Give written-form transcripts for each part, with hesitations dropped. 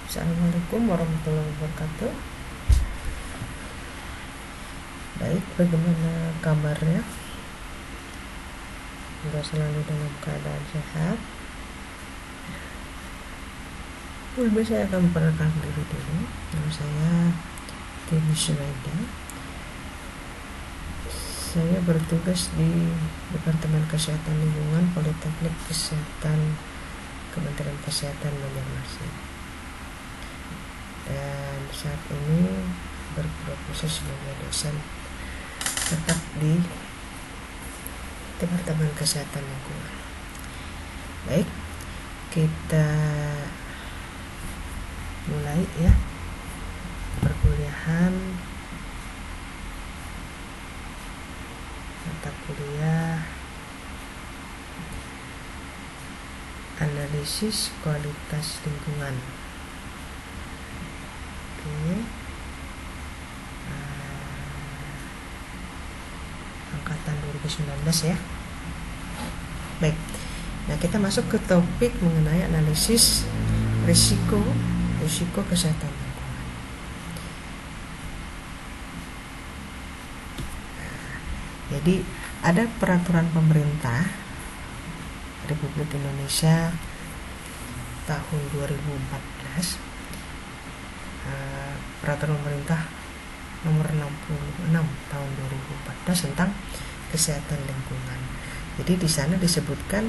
Assalamualaikum warahmatullahi wabarakatuh. Baik, bagaimana kabarnya? Semoga selalu dalam keadaan sehat. Sebelumnya saya akan memperkenalkan diri dulu. Nama saya Tibi Sunaida. Saya bertugas di Departemen Kesehatan Lingkungan Politeknik Kesehatan Kementerian Kesehatan Banjarmasin. Dan saat ini berprofesi sebagai dosen tetap di Departemen Kesehatan Lingkungan. Baik, kita mulai ya perkuliahan mata kuliah analisis kualitas lingkungan. Angkatan 2019 ya. Baik. Nah, kita masuk ke topik mengenai analisis risiko kesehatan lingkungan. Jadi, ada peraturan pemerintah Republik Indonesia tahun 2014, peraturan pemerintah nomor 66 tahun 2014 tentang kesehatan lingkungan. Jadi di sana disebutkan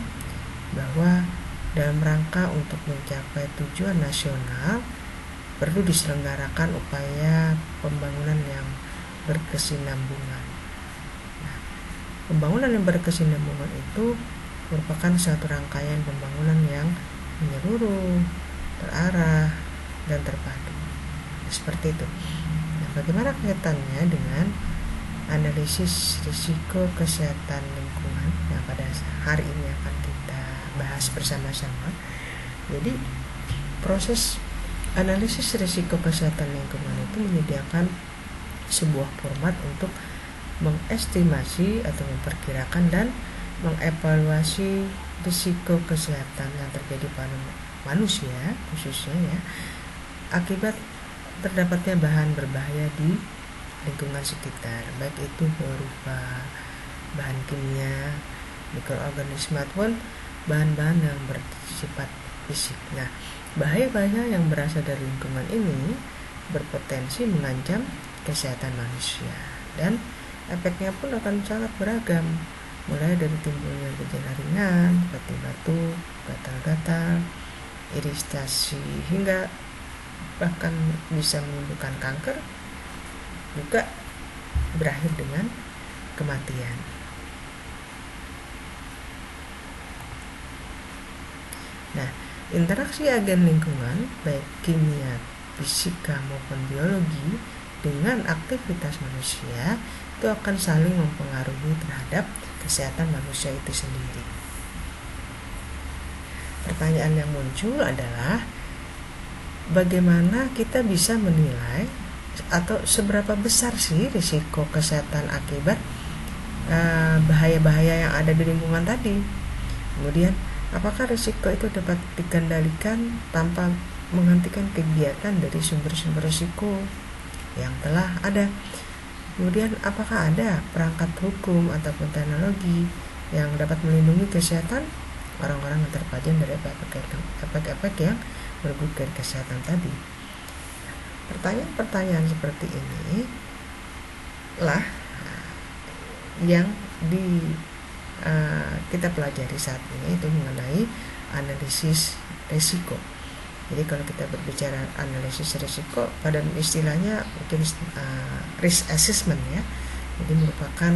bahwa dalam rangka untuk mencapai tujuan nasional perlu diselenggarakan upaya pembangunan yang berkesinambungan. Nah, pembangunan yang berkesinambungan itu merupakan suatu rangkaian pembangunan yang menyeluruh, terarah, dan terpadu. Seperti itu. Nah, bagaimana kaitannya dengan analisis risiko kesehatan lingkungan yang pada hari ini akan kita bahas bersama-sama. Jadi, proses analisis risiko kesehatan lingkungan itu menyediakan sebuah format untuk mengestimasi atau memperkirakan dan mengevaluasi risiko kesehatan yang terjadi pada manusia khususnya ya akibat terdapatnya bahan berbahaya di lingkungan sekitar, baik itu berupa bahan kimia, mikroorganisme ataupun bahan-bahan yang bersifat fisik. Nah, bahaya-bahaya yang berasal dari lingkungan ini berpotensi mengancam kesehatan manusia dan efeknya pun akan sangat beragam, mulai dari timbulnya gejala ringan seperti batuk, gatal-gatal, iritasi hingga bahkan bisa menimbulkan kanker, juga berakhir dengan kematian. Nah, interaksi agen lingkungan baik kimia, fisika maupun biologi dengan aktivitas manusia itu akan saling mempengaruhi terhadap kesehatan manusia itu sendiri. Pertanyaan yang muncul adalah bagaimana kita bisa menilai atau seberapa besar sih risiko kesehatan akibat bahaya-bahaya yang ada di lingkungan tadi. Kemudian, apakah risiko itu dapat dikendalikan tanpa menghentikan kegiatan dari sumber-sumber risiko yang telah ada? Kemudian, apakah ada perangkat hukum ataupun teknologi yang dapat melindungi kesehatan orang-orang yang terpajan dari efek-efek yang merugikan kesehatan tadi? Pertanyaan-pertanyaan seperti ini lah yang kita pelajari saat ini itu mengenai analisis risiko. Jadi kalau kita berbicara analisis risiko, pada istilahnya mungkin risk assessment ya. Jadi merupakan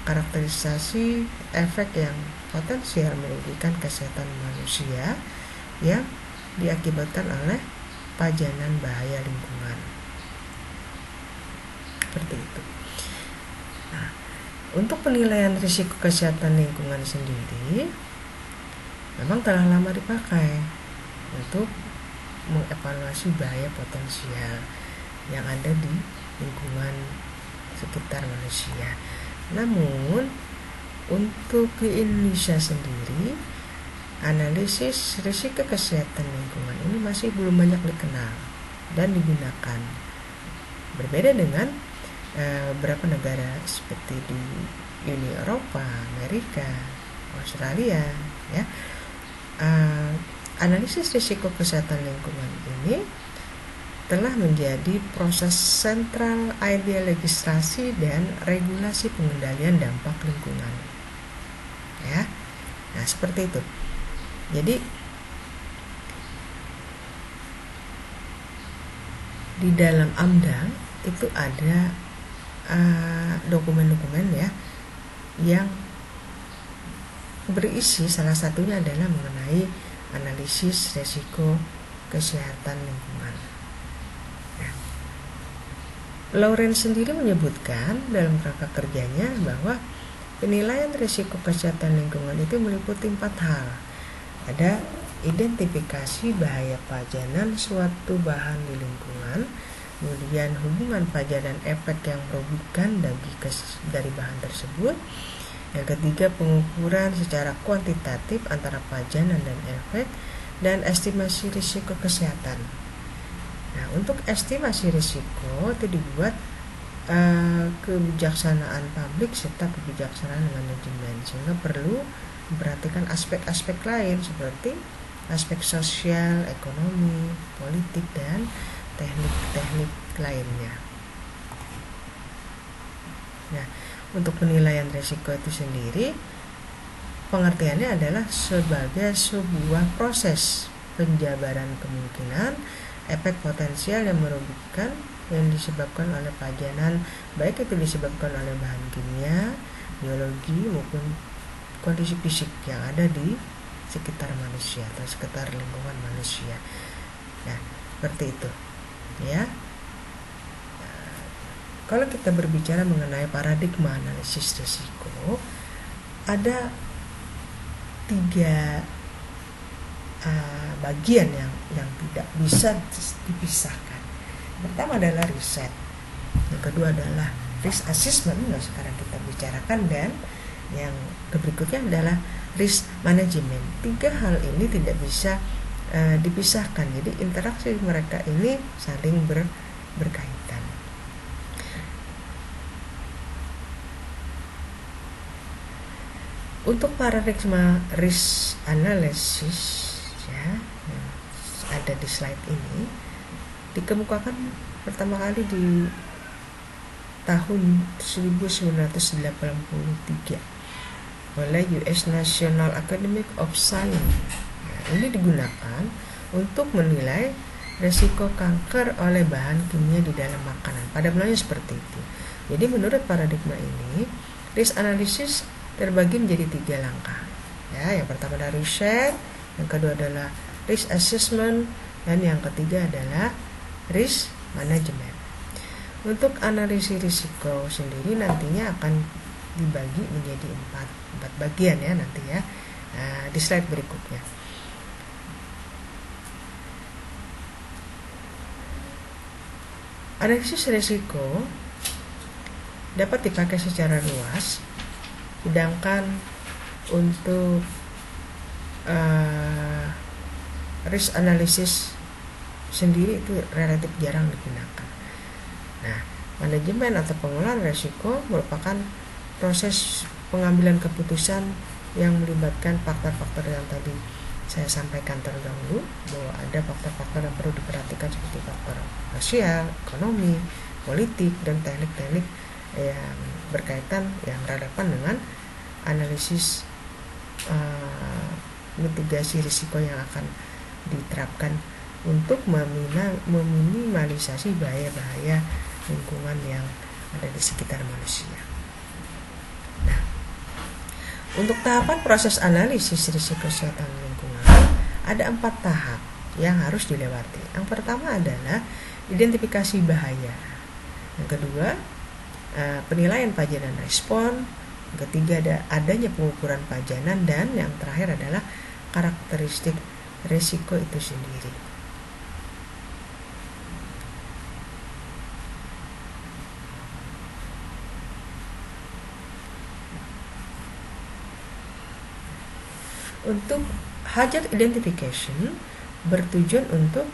karakterisasi efek yang potensial merugikan kesehatan manusia yang diakibatkan oleh pajanan bahaya lingkungan. Seperti itu. Nah, untuk penilaian risiko kesehatan lingkungan sendiri memang telah lama dipakai untuk mengevaluasi bahaya potensial yang ada di lingkungan sekitar manusia. Namun untuk di Indonesia sendiri, analisis risiko kesehatan lingkungan ini masih belum banyak dikenal dan digunakan. Berbeda dengan beberapa negara seperti di Uni Eropa, Amerika, Australia, ya. Analisis risiko kesehatan lingkungan ini telah menjadi proses sentral idea legislasi dan regulasi pengendalian dampak lingkungan. Ya. Nah, seperti itu. Jadi di dalam AMDA itu ada dokumen-dokumen ya yang berisi, salah satunya adalah mengenai analisis risiko kesehatan lingkungan. Lawrence sendiri menyebutkan dalam kerangka kerjanya bahwa penilaian risiko kesehatan lingkungan itu meliputi 4 hal. Ada identifikasi bahaya pajanan suatu bahan di lingkungan, kemudian hubungan pajanan efek yang merugikan dari bahan tersebut. Yang ketiga, pengukuran secara kuantitatif antara pajanan dan efek, dan estimasi risiko kesehatan. Nah, untuk estimasi risiko itu dibuat kebijaksanaan publik serta kebijaksanaan manajemen, sehingga perlu memperhatikan aspek-aspek lain seperti aspek sosial, ekonomi, politik, dan teknik-teknik lainnya. Nah, untuk penilaian risiko itu sendiri, pengertiannya adalah sebagai sebuah proses penjabaran kemungkinan efek potensial yang merugikan yang disebabkan oleh pajanan, baik itu disebabkan oleh bahan kimia, biologi, maupun kondisi fisik yang ada di sekitar manusia atau sekitar lingkungan manusia. Nah, seperti itu ya. Kalau kita berbicara mengenai paradigma analisis risiko, ada 3 bagian yang tidak bisa dipisahkan. Pertama adalah riset, yang kedua adalah risk assessment yang sekarang kita bicarakan, dan yang berikutnya adalah risk management. 3 hal ini tidak bisa dipisahkan, jadi interaksi mereka ini saling berkaitan. Untuk paradigma risk analysis ya, yang ada di slide ini dikemukakan pertama kali di tahun 1983 oleh US National Academy of Science. Nah, ini digunakan untuk menilai risiko kanker oleh bahan kimia di dalam makanan. Pada mulanya seperti itu. Jadi menurut paradigma ini, risk analysis terbagi menjadi 3 langkah. Ya, yang pertama adalah riset, yang kedua adalah risk assessment, dan yang ketiga adalah risk management. Untuk analisis risiko sendiri nantinya akan dibagi menjadi 4 bagian ya nanti ya. Nah, di slide berikutnya. Analisis risiko dapat dipakai secara luas, sedangkan untuk risk analysis sendiri itu relatif jarang digunakan. Nah, manajemen atau pengelolaan risiko merupakan proses pengambilan keputusan yang melibatkan faktor-faktor yang tadi saya sampaikan terdahulu, bahwa ada faktor-faktor yang perlu diperhatikan seperti faktor sosial, ekonomi, politik, dan teknik-teknik yang berkaitan yang relevan dengan analisis mitigasi risiko yang akan diterapkan untuk meminimalisasi bahaya-bahaya lingkungan yang ada di sekitar manusia. Nah, untuk tahapan proses analisis risiko kesehatan lingkungan ada 4 tahap yang harus dilewati. Yang pertama adalah identifikasi bahaya. Yang kedua, penilaian pajanan respon. Yang ketiga, adanya pengukuran pajanan, dan yang terakhir adalah karakteristik risiko itu sendiri. Untuk hazard identification bertujuan untuk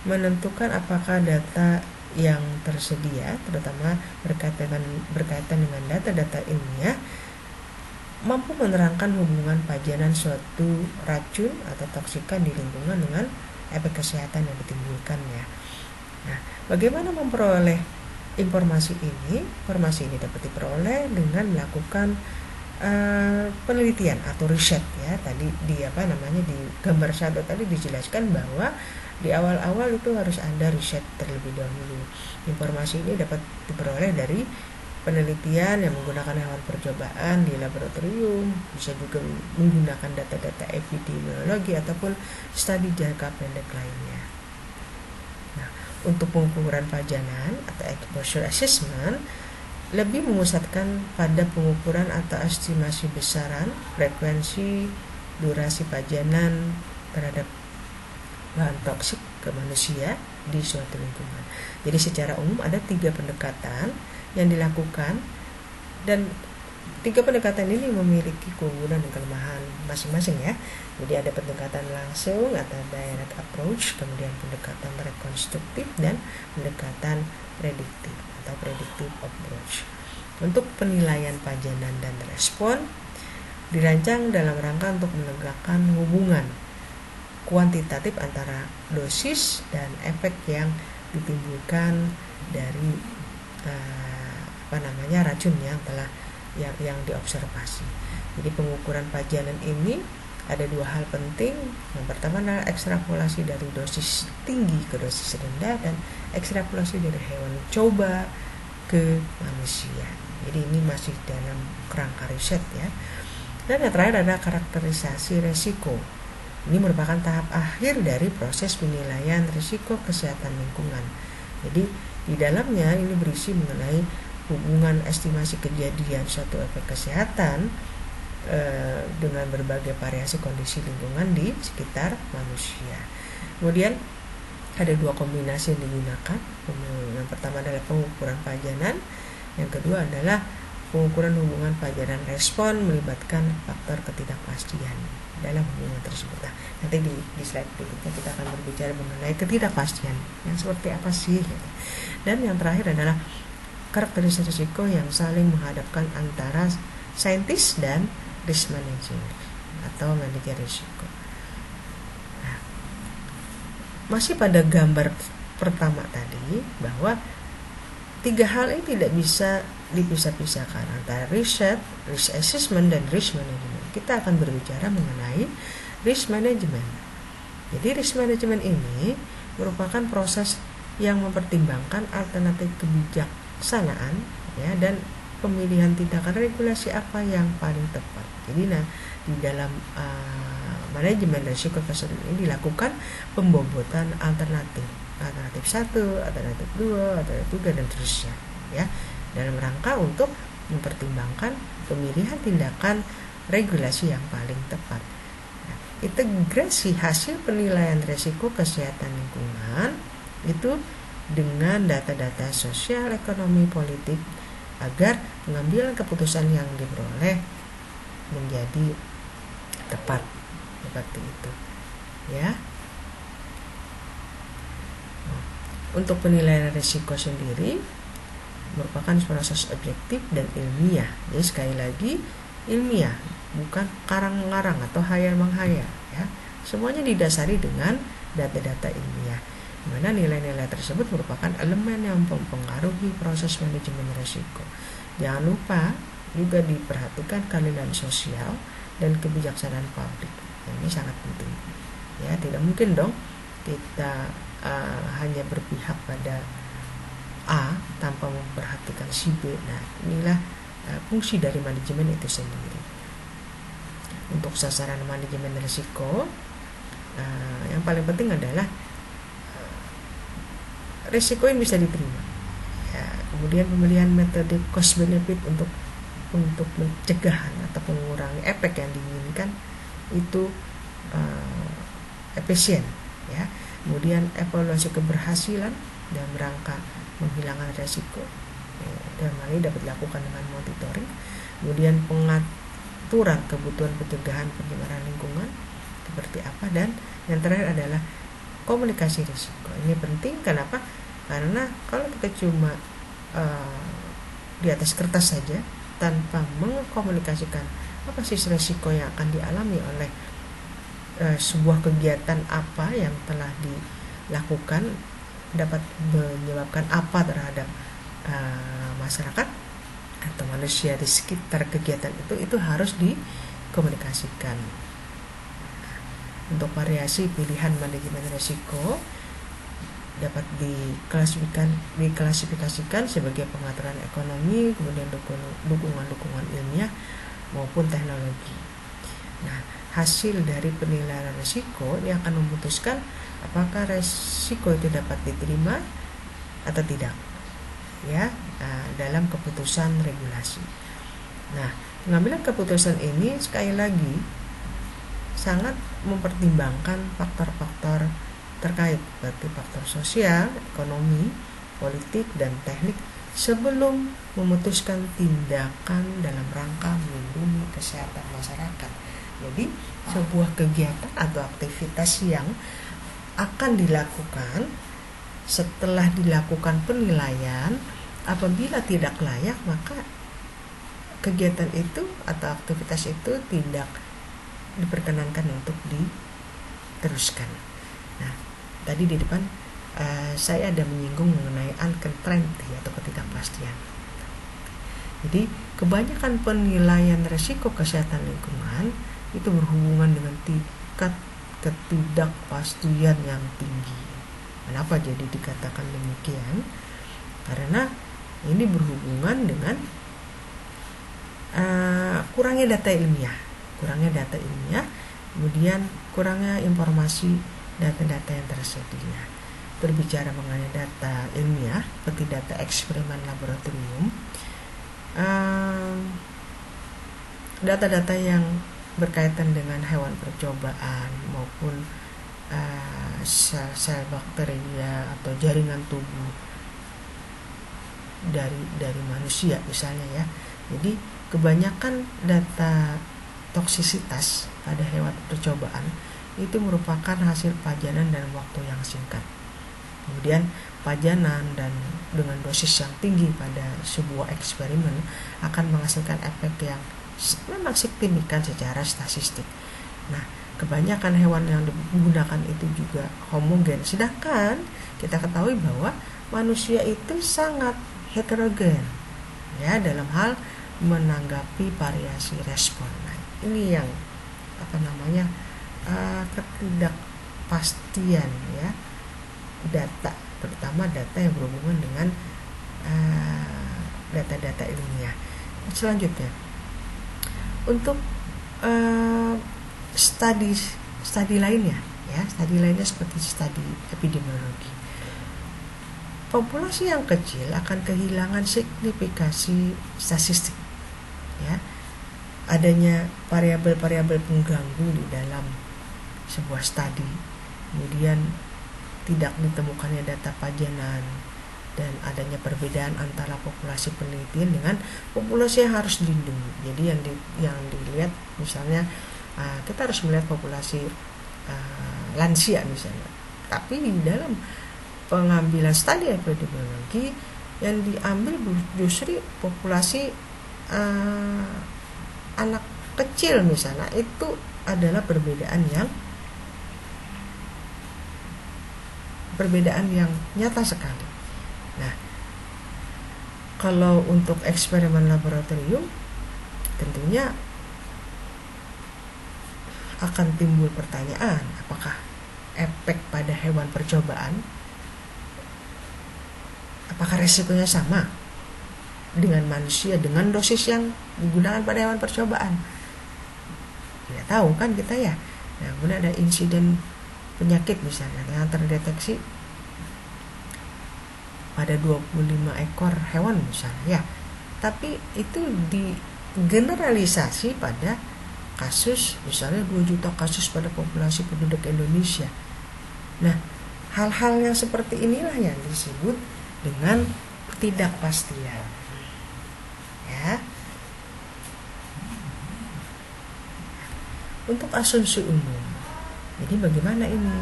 menentukan apakah data yang tersedia, terutama berkaitan dengan data-data ilmiah, mampu menerangkan hubungan pajanan suatu racun atau toksika di lingkungan dengan efek kesehatan yang ditimbulkannya. Nah, bagaimana memperoleh informasi ini? Informasi ini dapat diperoleh dengan melakukan penelitian atau riset, ya. Tadi di gambar 1 tadi dijelaskan bahwa di awal-awal itu harus ada riset terlebih dahulu. Informasi ini dapat diperoleh dari penelitian yang menggunakan hewan percobaan di laboratorium, bisa juga menggunakan data-data epidemiologi ataupun studi jangka pendek lainnya. Nah, untuk pengukuran pajanan atau exposure assessment lebih memusatkan pada pengukuran atau estimasi besaran, frekuensi, durasi pajanan terhadap bahan toksik ke manusia di suatu lingkungan. Jadi secara umum ada 3 pendekatan yang dilakukan, dan 3 pendekatan ini memiliki keunggulan dan kelemahan masing-masing, ya. Jadi ada pendekatan langsung atau direct approach, kemudian pendekatan rekonstruktif, dan pendekatan prediktif atau predictive approach. Untuk penilaian pajanan dan respon dirancang dalam rangka untuk menegakkan hubungan kuantitatif antara dosis dan efek yang ditimbulkan dari racun yang diobservasi. Jadi pengukuran pajanan ini ada 2 hal penting. Yang pertama adalah ekstrapolasi dari dosis tinggi ke dosis rendah, dan ekstrapolasi dari hewan coba ke manusia. Jadi ini masih dalam kerangka riset, ya. Dan yang terakhir adalah karakterisasi resiko. Ini merupakan tahap akhir dari proses penilaian risiko kesehatan lingkungan. Jadi di dalamnya ini berisi mengenai hubungan estimasi kejadian suatu efek kesehatan dengan berbagai variasi kondisi lingkungan di sekitar manusia. Kemudian ada 2 kombinasi yang digunakan. Yang pertama adalah pengukuran pajanan, yang kedua adalah pengukuran hubungan pajanan respon melibatkan faktor ketidakpastian dalam hubungan tersebut. Nah, nanti di slide berikutnya kita akan berbicara mengenai ketidakpastian yang seperti apa sih. Dan yang terakhir adalah karakteristik risiko yang saling menghadapkan antara saintis dan risk manager atau manajer risiko. Nah, masih pada gambar pertama tadi, bahwa 3 hal ini tidak bisa dipisah-pisahkan antara riset, risk assessment, dan risk management. Kita akan berbicara mengenai risk management. Jadi risk management ini merupakan proses yang mempertimbangkan alternatif kebijaksanaan, ya, dan pemilihan tindakan regulasi apa yang paling tepat. Jadi di dalam manajemen risiko tersebut ini dilakukan pembobotan alternatif 1, alternatif 2, alternatif 3, dan seterusnya, ya, dalam rangka untuk mempertimbangkan pemilihan tindakan regulasi yang paling tepat. Nah, integrasi hasil penilaian risiko kesehatan lingkungan itu dengan data-data sosial, ekonomi, politik, agar pengambilan keputusan yang diperoleh menjadi tepat, seperti itu, ya. Untuk penilaian risiko sendiri merupakan proses objektif dan ilmiah. Jadi sekali lagi ilmiah, bukan karang-karang atau hayal-menghayal, ya. Semuanya didasari dengan data-data ilmiah, di mana nilai-nilai tersebut merupakan elemen yang mempengaruhi proses manajemen risiko. Jangan lupa juga diperhatikan keadilan sosial dan kebijaksanaan publik. Ini sangat penting, ya. Tidak mungkin dong kita hanya berpihak pada A tanpa memperhatikan si B. Nah, inilah fungsi dari manajemen itu sendiri. Untuk sasaran manajemen risiko, yang paling penting adalah risiko yang bisa diterima, ya. Kemudian pemilihan metode cost benefit untuk pencegahan atau mengurangi efek yang diinginkan itu efisien, ya. Kemudian evaluasi keberhasilan dalam rangka menghilangkan risiko, dan hal ini dapat dilakukan dengan monitoring. Kemudian pengaturan kebutuhan pencegahan pencemaran lingkungan seperti apa, dan yang terakhir adalah komunikasi risiko. Ini penting, kenapa? Karena kalau kita cuma di atas kertas saja tanpa mengkomunikasikan apa sih risiko yang akan dialami oleh sebuah kegiatan apa yang telah dilakukan, dapat menyebabkan apa terhadap masyarakat atau manusia di sekitar kegiatan itu harus dikomunikasikan. Untuk variasi pilihan manajemen risiko dapat diklasifikasikan sebagai pengaturan ekonomi, kemudian dukungan ilmiah maupun teknologi. Nah, hasil dari penilaian risiko ini akan memutuskan apakah risiko itu dapat diterima atau tidak, ya, dalam keputusan regulasi. Nah, pengambilan keputusan ini sekali lagi sangat mempertimbangkan faktor-faktor terkait, seperti faktor sosial, ekonomi, politik, dan teknik sebelum memutuskan tindakan dalam rangka melindungi kesehatan masyarakat. Jadi, sebuah kegiatan atau aktivitas yang akan dilakukan setelah dilakukan penilaian, apabila tidak layak, maka kegiatan itu atau aktivitas itu tidak diperkenankan untuk diteruskan. Nah, tadi di depan saya ada menyinggung mengenai uncertainty atau ketidakpastian. Jadi kebanyakan penilaian risiko kesehatan lingkungan itu berhubungan dengan tingkat ketidakpastian yang tinggi. Kenapa jadi dikatakan demikian? Karena ini berhubungan dengan kurangnya data ilmiah, kemudian kurangnya informasi data-data yang tersedia. Berbicara mengenai data ilmiah seperti data eksperimen laboratorium, data-data yang berkaitan dengan hewan percobaan maupun sel-sel bakteria atau jaringan tubuh dari manusia misalnya, ya. Jadi kebanyakan data toksisitas pada hewan percobaan itu merupakan hasil pajanan dalam waktu yang singkat. Kemudian pajanan dan dengan dosis yang tinggi pada sebuah eksperimen akan menghasilkan efek yang memang signifikan secara statistik. Nah, kebanyakan hewan yang digunakan itu juga homogen, sedangkan kita ketahui bahwa manusia itu sangat heterogen, ya, dalam hal menanggapi variasi respon. Nah, ini yang ketidakpastian, ya, data, terutama data yang berhubungan dengan data-data ilmiah. Selanjutnya, untuk studi lainnya, ya, studi lainnya seperti studi epidemiologi. Populasi yang kecil akan kehilangan signifikasi statistik, ya. Adanya variabel-variabel pengganggu di dalam sebuah studi, kemudian tidak ditemukannya data pajanan, dan adanya perbedaan antara populasi penelitian dengan populasi yang harus dilindungi. Jadi yang dilihat misalnya kita harus melihat populasi lansia misalnya, tapi di dalam pengambilan studi epidemiologi yang diambil justru populasi anak kecil misalnya, itu adalah perbedaan yang nyata sekali. Nah, kalau untuk eksperimen laboratorium tentunya akan timbul pertanyaan, apakah efek pada hewan percobaan, apakah resikonya sama dengan manusia dengan dosis yang digunakan pada hewan percobaan? Tidak tahu kan kita, ya. Nah, kemudian ada insiden penyakit misalnya yang terdeteksi pada 25 ekor hewan misalnya, ya. Tapi itu digeneralisasi pada kasus misalnya 2 juta kasus pada populasi penduduk Indonesia. Nah, hal-hal yang seperti inilah yang disebut dengan ketidakpastian, ya. Untuk asumsi umum, jadi bagaimana ini?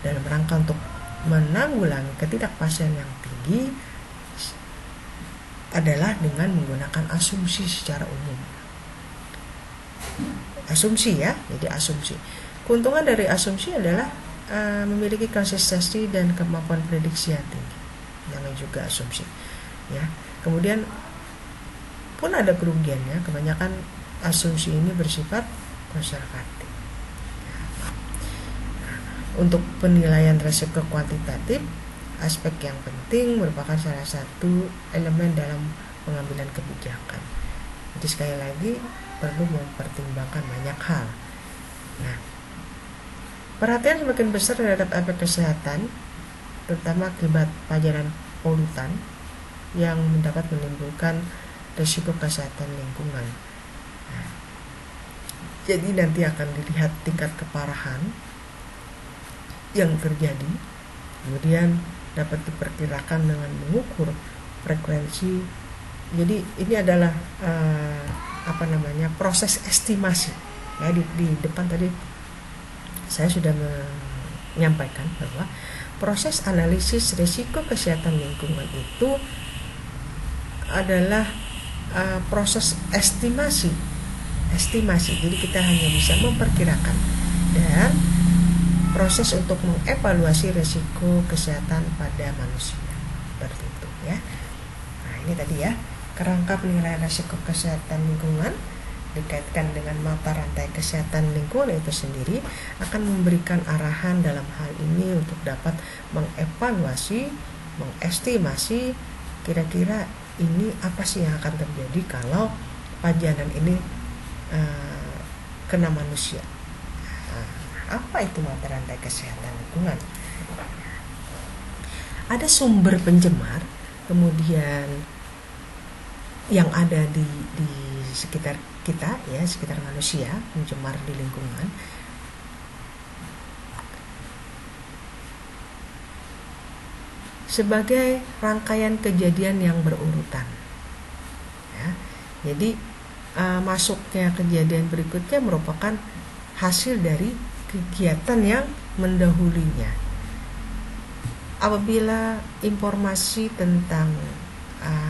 dalam rangka untuk menanggulangi ketidakpastian yang tinggi adalah dengan menggunakan asumsi secara umum. Asumsi ya, jadi asumsi. Keuntungan dari asumsi adalah memiliki konsistensi dan kemampuan prediksi yang tinggi. Namanya juga asumsi. Ya. Kemudian pun ada kerugiannya, kebanyakan asumsi ini bersifat konservatif. Untuk penilaian risiko kuantitatif, aspek yang penting merupakan salah satu elemen dalam pengambilan kebijakan. Jadi sekali lagi perlu mempertimbangkan banyak hal. Nah, perhatian semakin besar terhadap efek kesehatan, terutama akibat pajanan polutan yang dapat menimbulkan risiko kesehatan lingkungan. Nah, jadi nanti akan dilihat tingkat keparahan yang terjadi, kemudian dapat diperkirakan dengan mengukur frekuensi. Jadi ini adalah proses estimasi. Ya, di depan tadi saya sudah menyampaikan bahwa proses analisis risiko kesehatan lingkungan itu adalah proses estimasi. Jadi kita hanya bisa memperkirakan dan proses untuk mengevaluasi risiko kesehatan pada manusia. Seperti itu ya. Nah, ini tadi ya, kerangka penilaian risiko kesehatan lingkungan dikaitkan dengan mata rantai kesehatan lingkungan itu sendiri akan memberikan arahan dalam hal ini untuk dapat mengevaluasi, mengestimasi kira-kira ini apa sih yang akan terjadi kalau pajanan ini kena manusia. Apa itu mata rantai kesehatan lingkungan? Ada sumber pencemar, kemudian yang ada di sekitar kita ya, sekitar manusia, pencemar di lingkungan. Sebagai rangkaian kejadian yang berurutan. Ya, jadi masuknya kejadian berikutnya merupakan hasil dari kegiatan yang mendahulinya. Apabila informasi tentang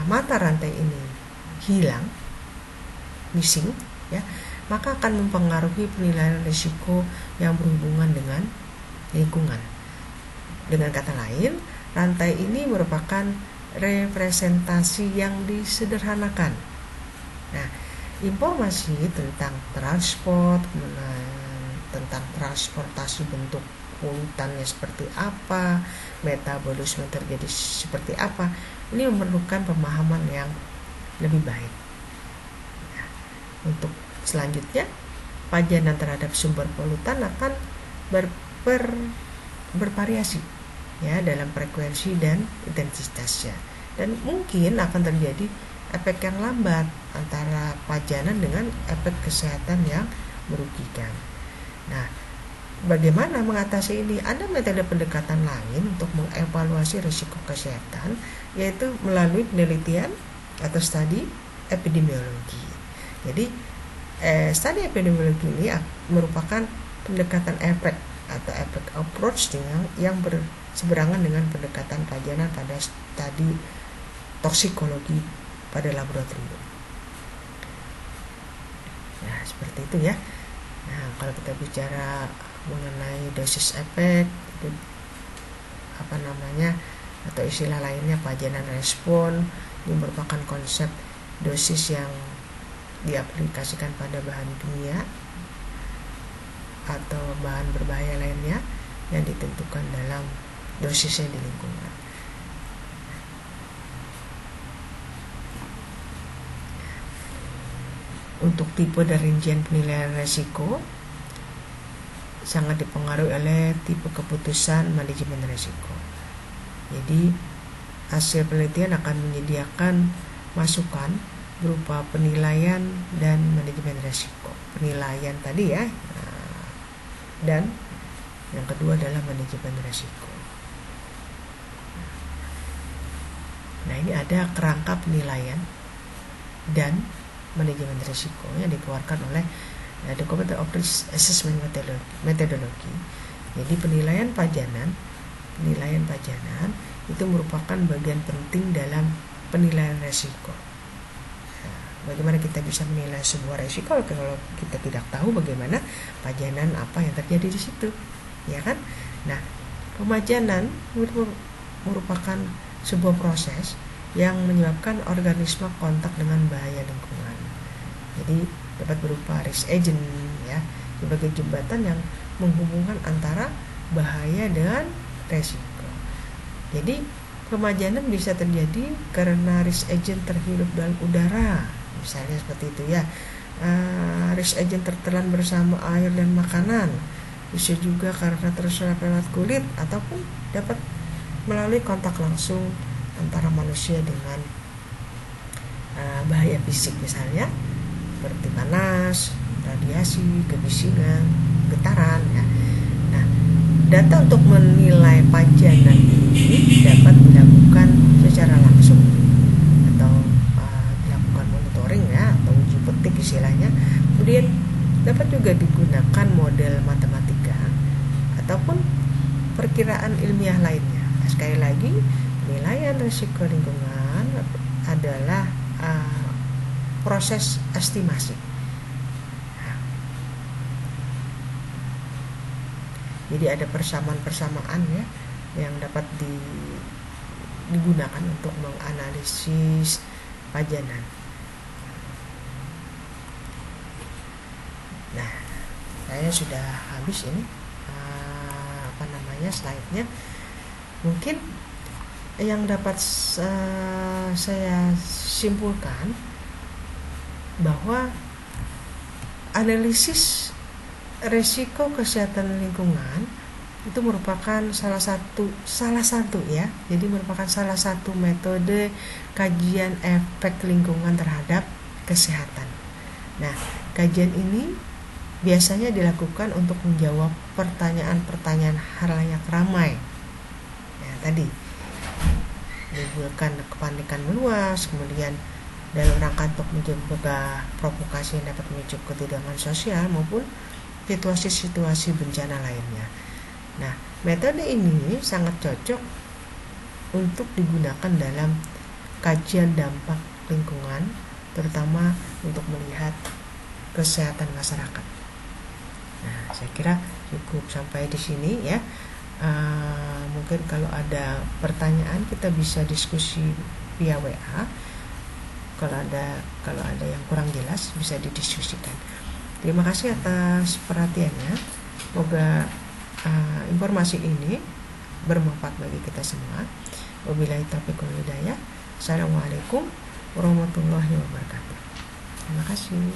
mata rantai ini hilang, missing, ya, maka akan mempengaruhi penilaian risiko yang berhubungan dengan lingkungan. Dengan kata lain, rantai ini merupakan representasi yang disederhanakan. Nah, informasi tentang transport, tentang transportasi bentuk polutannya seperti apa, metabolisme terjadi seperti apa, ini memerlukan pemahaman yang lebih baik. Nah, untuk selanjutnya, pajanan terhadap sumber polutan akan bervariasi ya dalam frekuensi dan intensitasnya, dan mungkin akan terjadi efek yang lambat antara pajanan dengan efek kesehatan yang merugikan. Nah, bagaimana mengatasi ini? Ada metode pendekatan lain untuk mengevaluasi risiko kesehatan, yaitu melalui penelitian atau studi epidemiologi. Jadi, studi epidemiologi ini merupakan pendekatan efek atau efek approach yang berseberangan dengan pendekatan pajanan pada studi toksikologi pada laboratorium. Nah, seperti itu ya. Nah, kalau kita bicara mengenai dosis efek, itu atau istilah lainnya pajanan respon, ini merupakan konsep dosis yang diaplikasikan pada bahan kimia atau bahan berbahaya lainnya yang ditentukan dalam dosisnya di lingkungan. Untuk tipe dan rincian penilaian risiko sangat dipengaruhi oleh tipe keputusan manajemen risiko. Jadi hasil penelitian akan menyediakan masukan berupa penilaian dan manajemen risiko. Penilaian tadi ya, dan yang kedua adalah manajemen risiko. Nah, ini ada kerangka penilaian dan manajemen risiko yang dikeluarkan oleh Document of Risk Assessment Methodology Jadi penilaian pajanan itu merupakan bagian penting dalam penilaian resiko. Bagaimana kita bisa menilai sebuah resiko kalau kita tidak tahu bagaimana pajanan apa yang terjadi di situ, ya kan? Nah, pemajanan merupakan sebuah proses yang menyebabkan organisme kontak dengan bahaya lingkungan. Jadi dapat berupa risk agent ya, sebagai jembatan yang menghubungkan antara bahaya dengan resiko. Jadi pemajanan bisa terjadi karena risk agent terhirup dalam udara, misalnya seperti itu ya. Risk agent tertelan bersama air dan makanan. Bisa juga karena terserap lewat kulit ataupun dapat melalui kontak langsung antara manusia dengan bahaya fisik, misalnya seperti panas, radiasi, kebisingan, getaran ya. Nah, data untuk menilai pajanan ini dapat dilakukan secara langsung atau dilakukan monitoring ya, atau uji petik istilahnya. Kemudian dapat juga digunakan model matematika ataupun perkiraan ilmiah lainnya. Nah, sekali lagi, penilaian risiko lingkungan adalah proses estimasi. Nah, jadi ada persamaan-persamaan ya yang dapat digunakan untuk menganalisis pajanan. Nah, saya sudah habis ini slide-nya. Mungkin yang dapat saya simpulkan bahwa analisis resiko kesehatan lingkungan itu merupakan salah satu ya. Jadi merupakan salah satu metode kajian efek lingkungan terhadap kesehatan. Nah, kajian ini biasanya dilakukan untuk menjawab pertanyaan-pertanyaan halayak ramai. Ya, tadi menimbulkan kepanikan meluas, kemudian dalam rangka untuk mencegah provokasi yang dapat memicu ketegangan sosial maupun situasi-situasi bencana lainnya. Nah, metode ini sangat cocok untuk digunakan dalam kajian dampak lingkungan, terutama untuk melihat kesehatan masyarakat. Nah, saya kira cukup sampai di sini ya. Mungkin kalau ada pertanyaan kita bisa diskusi via WA. Kalau ada yang kurang jelas bisa didiskusikan. Terima kasih atas perhatiannya. Semoga informasi ini bermanfaat bagi kita semua. Wabillahi taufiq wal hidayah. Assalamualaikum warahmatullahi wabarakatuh. Terima kasih.